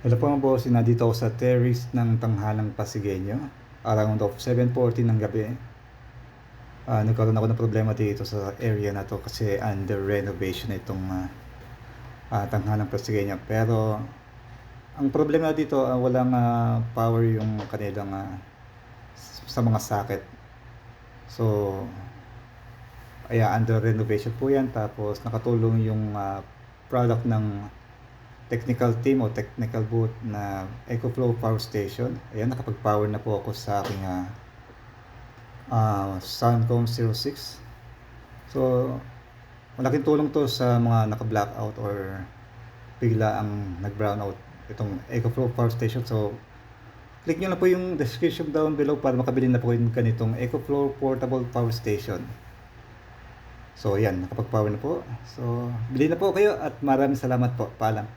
Hello po mga boss, nandito ako sa terrace ng Tanghalang Pasigueño around of 7:40 ng gabi. Nagkaroon ako ng problema dito sa area na to kasi under renovation itong Tanghalang Pasigueño. Pero ang problema dito, walang power yung kanilang sa mga socket. So under renovation po yan, tapos nakatulong yung product ng technical team o technical booth na EcoFlow Power Station. Ayan, nakapag-power na po ako sa aking Suncom 06. So malaking tulong to sa mga naka-blackout or bigla ang nag-brownout itong EcoFlow Power Station. So click nyo na po yung description down below para makabili na po yung ganitong EcoFlow Portable Power Station. So yan, nakapag-power na po. So bili na po kayo at maraming salamat po. Paalam.